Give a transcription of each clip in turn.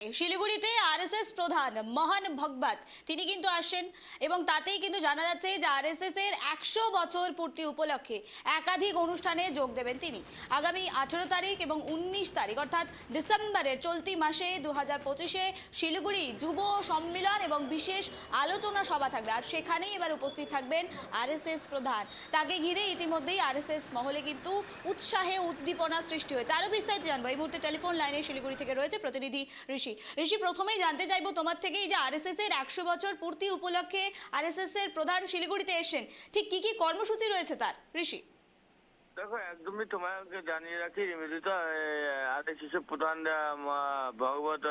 শিলিগুড়িতে আরএসএস প্রধান মোহন ভগবত তিনি কিন্তু আসেন এবং তাতেই কিন্তু জানা যাচ্ছে যে আরএসএস এর 100 বছর পূর্তি উপলক্ষে একাধিক অনুষ্ঠানে যোগ দেবেন তিনি। আগামী 18 তারিখ এবং 19 তারিখ অর্থাৎ ডিসেম্বরের চলতি মাসে 2025-এ শিলিগুড়ি যুব সম্মেলন এবং বিশেষ আলোচনা সভা থাকবে, আর সেখানেই এবার উপস্থিত থাকবেন আরএসএস প্রধান। তাকে ঘিরে ইতিমধ্যেই আরএসএস মহলে কিন্তু উৎসাহে উদ্দীপনা সৃষ্টি হয়েছে। আরো বিস্তারিত জানবো, এই মুহূর্তে টেলিফোন লাইনে শিলিগুড়ি থেকে রয়েছে প্রতিনিধি ঋষি। ঋষি, প্রথমেই জানতে চাইবো তোমার থেকেই যে আরএসএস এর 100 বছর পূর্তি উপলক্ষে আরএসএস এর প্রধান শিলিগুড়িতে এসেছেন, ঠিক কি কি কর্মসূচি রয়েছে তার? ঋষি, দেখো, একদমই তোমাকে জানিয়ে রাখি নিবেদিতা, আরএসএস এর প্রধান ভগবত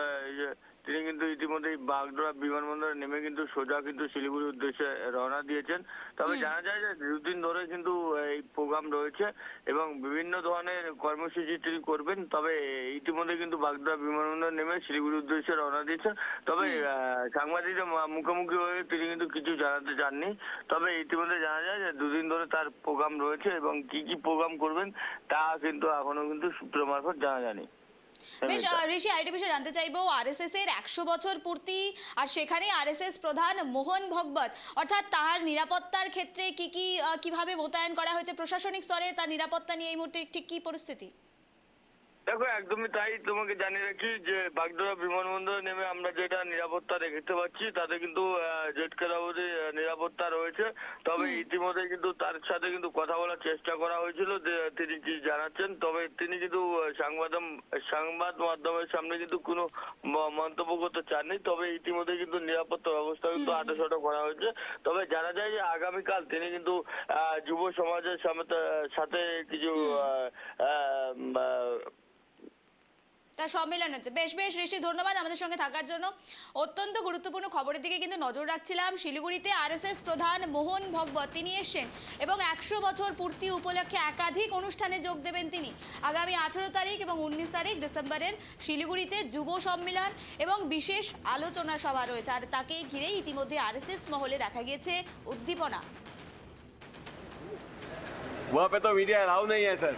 তিনি কিন্তু ইতিমধ্যেই বাগডোরা বিমানবন্দরে নেমে কিন্তু সোজা কিন্তু শিলিগুড়ির উদ্দেশ্যে রওনা দিয়েছেন। তবে জানা যায় যে দুদিন ধরে কিন্তু এই প্রোগ্রাম রয়েছে এবং বিভিন্ন ধরনের কর্মসূচি তিনি করবেন। তবে ইতিমধ্যে কিন্তু বাগডোরা বিমানবন্দর নেমে শিলিগুড়ির উদ্দেশ্যে রওনা দিয়েছেন। তবে সাংবাদিকদের মুখোমুখি হয়ে তিনি কিন্তু কিছু জানাতে চাননি। তবে ইতিমধ্যে জানা যায় যে দুদিন ধরে তার প্রোগ্রাম রয়েছে এবং কি কি প্রোগ্রাম করবেন তা কিন্তু এখনো কিন্তু সূত্র মারফত জানা যায়নি। বেশ ঋষি, আরেকটা বিষয় জানতে চাইবো, আরএসএস এর 100 বছর পূর্তি আর সেখানে আরএসএস প্রধান মোহন ভগবত অর্থাৎ তার নিরাপত্তার ক্ষেত্রে কি কি কিভাবে মোতায়েন করা হয়েছে প্রশাসনিক স্তরে, তার নিরাপত্তা নিয়ে এই মুহূর্তে ঠিক কি পরিস্থিতি? দেখো, একদমই তাই, তোমাকে জানিয়ে রাখি যে বাগডোরা বিমানবন্দরে নেমে আমরা যেটা নিরাপত্তা দেখতে পাচ্ছি তাতে কিন্তু জেট কেরাবতী নিরাপত্তা রয়েছে। তবে ইতিমধ্যে কিন্তু তার সাথে কিন্তু কথা বলার চেষ্টা করা হয়েছিল যে তিনি কি জানাচ্ছেন। তবে তিনি কিন্তু সংবাদ মাধ্যমের সামনে কিন্তু কোনো মন্তব্য করতে চাননি। তবে ইতিমধ্যে কিন্তু নিরাপত্তা ব্যবস্থা কিন্তু আঁটোসাঁটো করা হয়েছে। তবে জানা যায় যে আগামীকাল তিনি কিন্তু যুব সমাজের সাথে কিছু তার সম্মেলন হচ্ছে। বেশ বেশ ঋষি, ধন্যবাদ আমাদের সঙ্গে থাকার জন্য। অত্যন্ত গুরুত্বপূর্ণ খবরের দিকে কিন্তু নজর রাখছিলাম। শিলিগুড়িতে আরএসএস প্রধান মোহন ভগবত তিনি এসেছেন এবং 100 বছর পূর্তি উপলক্ষে একাধিক অনুষ্ঠানে যোগ দেবেন তিনি। আগামী 18 তারিখ এবং 19 তারিখ ডিসেম্বরের শিলিগুড়িতে যুব সম্মেলন এবং বিশেষ আলোচনা সভা রয়েছে, আর তাকে ঘিরেই ইতিমধ্যে আরএসএস মহলে দেখা গিয়েছে উদ্দীপনা। वहाँ पे तो मीडिया अलाउ नहीं है सर।